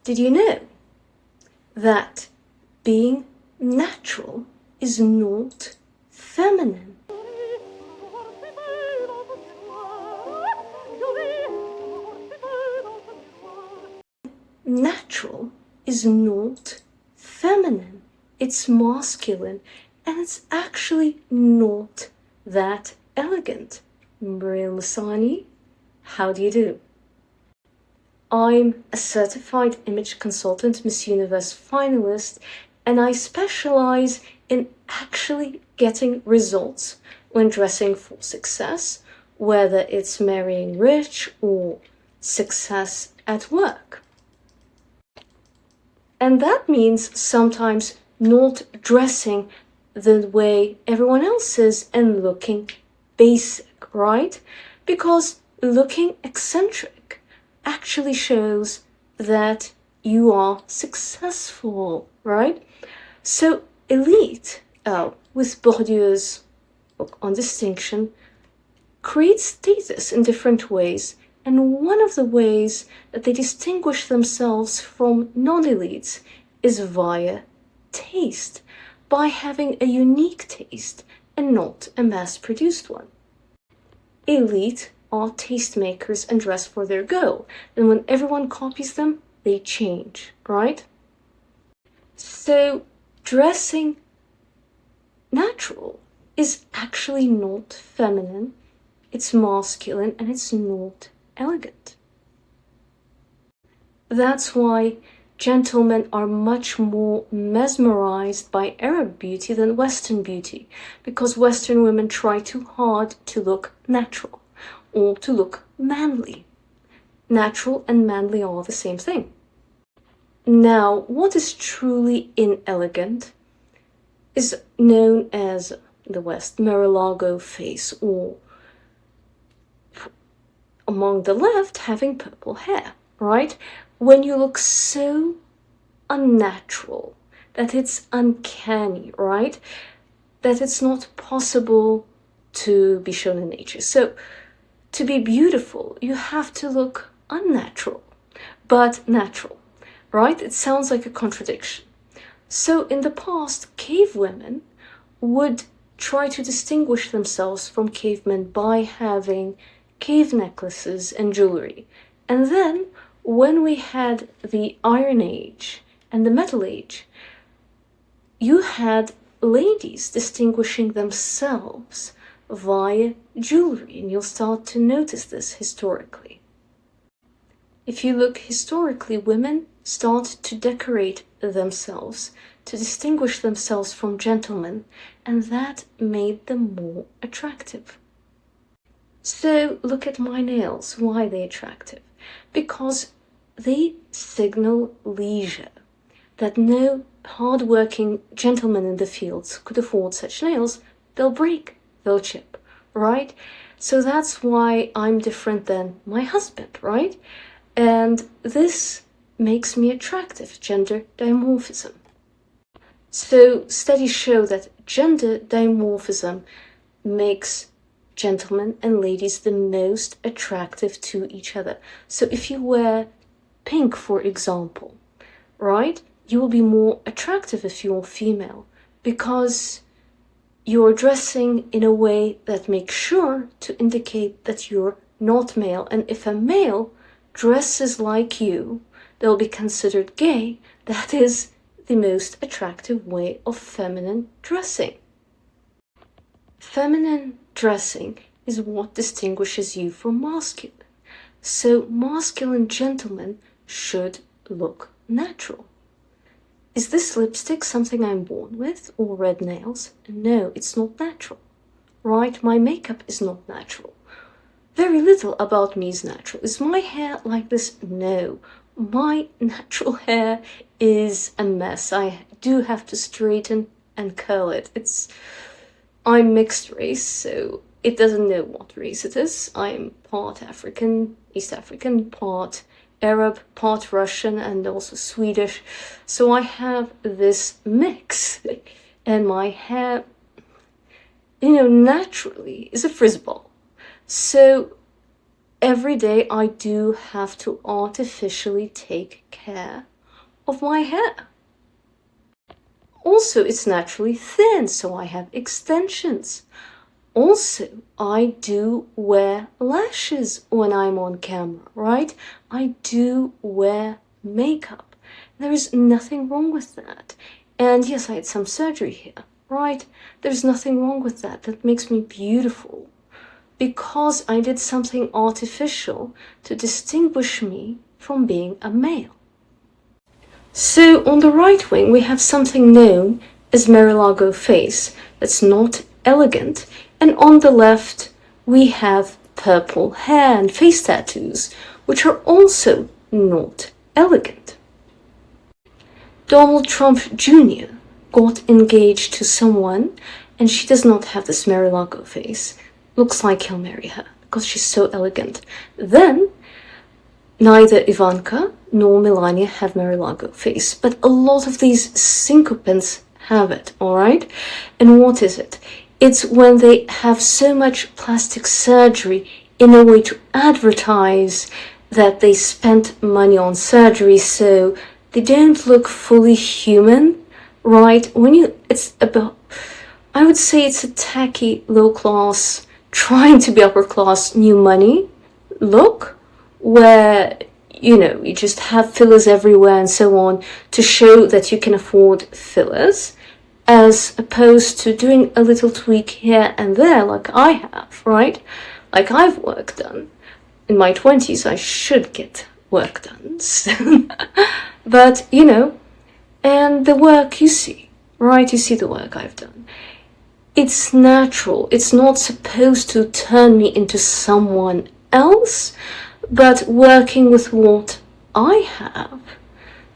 Did you know that being natural is not feminine? Natural is not feminine. It's masculine, and it's actually not that elegant. Maria Lusani, how do you do? I'm a certified image consultant, Miss Universe finalist, and I specialize in actually getting results when dressing for success, whether it's marrying rich or success at work. And that means sometimes not dressing the way everyone else is and looking basic, right? Because looking eccentric actually shows that you are successful, right? So elite, with Bourdieu's book on distinction, creates status in different ways. And one of the ways that they distinguish themselves from non-elites is via taste, by having a unique taste and not a mass-produced one. Elite are tastemakers and dress for their go, and when everyone copies them, they change, right? So dressing natural is actually not feminine, it's masculine, and it's not elegant. That's why gentlemen are much more mesmerized by Arab beauty than Western beauty, because Western women try too hard to look natural or to look manly. Natural and manly are the same thing. Now, what is truly inelegant is known as the West Mar-a-Lago face, or among the left, having purple hair, right? When you look so unnatural that it's uncanny, right? That it's not possible to be shown in nature. So to be beautiful, you have to look unnatural, but natural, right? It sounds like a contradiction. So in the past, cave women would try to distinguish themselves from cavemen by having cave necklaces and jewelry. And then when we had the Iron Age and the Metal Age, you had ladies distinguishing themselves via jewelry, and you'll start to notice this historically. If you look historically, women start to decorate themselves to distinguish themselves from gentlemen, and that made them more attractive. So look at my nails. Why are they attractive? Because they signal leisure, that no hard-working gentleman in the fields could afford such nails. They'll break, they'll chip, right? So that's why I'm different than my husband, right? And this makes me attractive, gender dimorphism. So studies show that gender dimorphism makes gentlemen and ladies the most attractive to each other. So if you wear pink, for example, right, you will be more attractive if you're female, because you're dressing in a way that makes sure to indicate that you're not male. And if a male dresses like you, they'll be considered gay. That is the most attractive way of feminine dressing. Feminine dressing is what distinguishes you from masculine. So masculine gentlemen should look natural. Is this lipstick something I'm born with, or red nails? No, it's not natural, right? My makeup is not natural. Very little about me is natural. Is my hair like this? No. My natural hair is a mess. I do have to straighten and curl it. I'm mixed race, so it doesn't know what race it is. I'm part African, East African, part Arab, part Russian, and also Swedish. So I have this mix, and my hair, naturally is a frizz ball. So every day I do have to artificially take care of my hair. Also, it's naturally thin, so I have extensions. Also, I do wear lashes when I'm on camera, right? I do wear makeup. There is nothing wrong with that. And yes, I had some surgery here, right? There's nothing wrong with that. That makes me beautiful. Because I did something artificial to distinguish me from being a male. So on the right wing, we have something known as Mar-a-Lago face. That's not elegant. And on the left, we have purple hair and face tattoos, which are also not elegant. Donald Trump Jr. got engaged to someone, and she does not have this Mar-a-Lago face. Looks like he'll marry her because she's so elegant. Then, neither Ivanka nor Melania have Mar-a-Lago face, but a lot of these sycophants have it, all right? And what is it? It's when they have so much plastic surgery in a way to advertise that they spent money on surgery, so they don't look fully human, right? It's about, I would say it's a tacky, low-class, trying to be upper-class, new money look, where, you just have fillers everywhere and so on to show that you can afford fillers, as opposed to doing a little tweak here and there like I have, right? Like I've work done. In my 20s, I should get work done. But, and the work you see, right? You see the work I've done. It's natural. It's not supposed to turn me into someone else, but working with what I have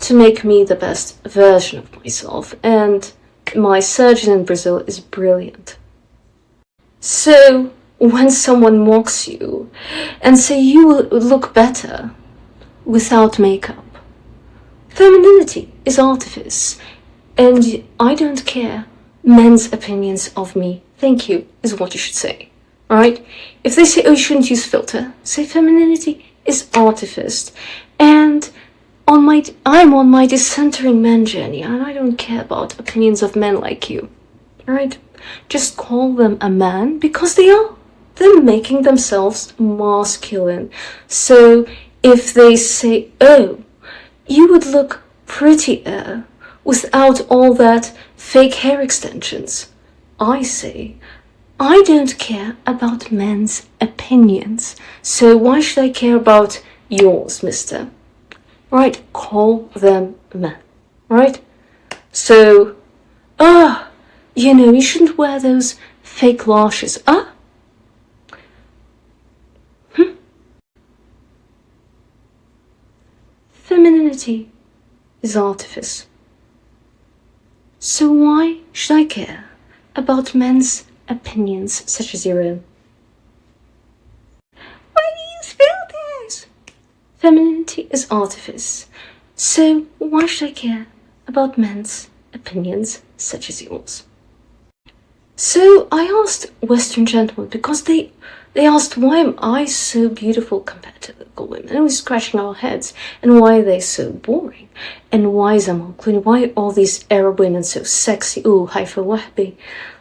to make me the best version of myself. And my surgeon in Brazil is brilliant. So when someone mocks you and say you will look better without makeup, femininity is artifice, and I don't care men's opinions of me. Thank you is what you should say, right? If they say, oh, you shouldn't use filter, say femininity is artifice. And I'm on my decentering men journey, and I don't care about opinions of men like you, right? Just call them a man because they are. They're making themselves masculine. So if they say, oh, you would look prettier without all that fake hair extensions, I say, I don't care about men's opinions. So why should I care about yours, mister? Right? Call them men. Right? So, you shouldn't wear those fake lashes. Femininity is artifice. So why should I care about men's opinions such as your own? Why do you use filters? Femininity is artifice. So why should I care about men's opinions such as yours? So I asked Western gentlemen, because they asked, why am I so beautiful compared to local women? And we're scratching our heads. And why are they so boring? And why is Amal Clooney? Why are all these Arab women so sexy? Ooh, Haifa Wahbi.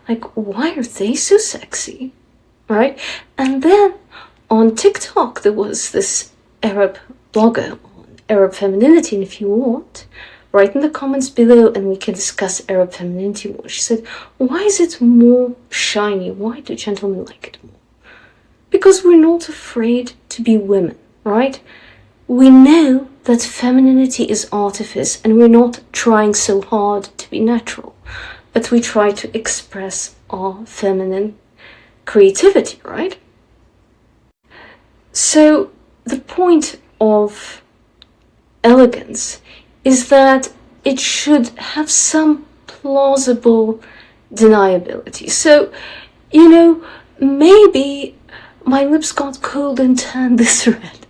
Like, why are they so sexy? Right? And then on TikTok, there was this Arab blogger on Arab femininity. And if you want, write in the comments below and we can discuss Arab femininity more. She said, why is it more shiny? Why do gentlemen like it more? Because we're not afraid to be women, right? We know that femininity is artifice and we're not trying so hard to be natural, but we try to express our feminine creativity, right? So the point of elegance is that it should have some plausible deniability. So, maybe my lips got cold and turned this red.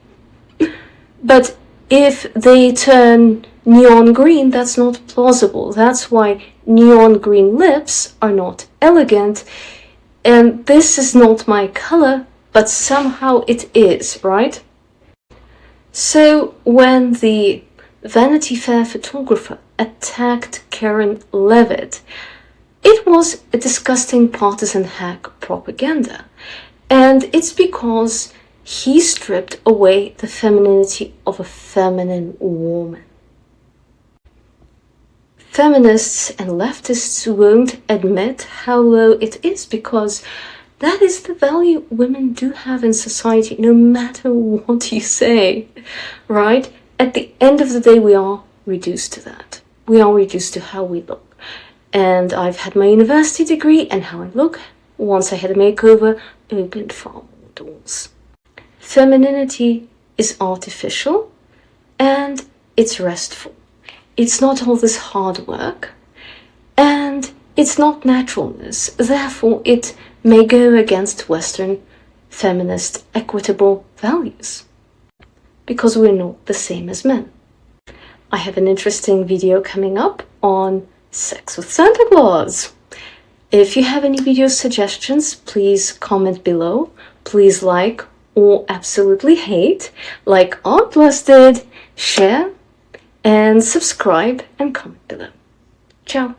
But if they turn neon green, that's not plausible. That's why neon green lips are not elegant. And this is not my color, but somehow it is, right? So when the Vanity Fair photographer attacked Karen Levitt, it was a disgusting partisan hack propaganda. And it's because he stripped away the femininity of a feminine woman. Feminists and leftists won't admit how low it is because that is the value women do have in society, no matter what you say, right? At the end of the day, we are reduced to that. We are reduced to how we look. And I've had my university degree, and how I look, once I had a makeover, opened far more doors. Femininity is artificial, and it's restful. It's not all this hard work, and it's not naturalness. Therefore, it may go against Western feminist equitable values, because we're not the same as men. I have an interesting video coming up on sex with Santa Claus. If you have any video suggestions, please comment below. Please like or absolutely hate, like Art Plus did, share, and subscribe and comment below. Ciao!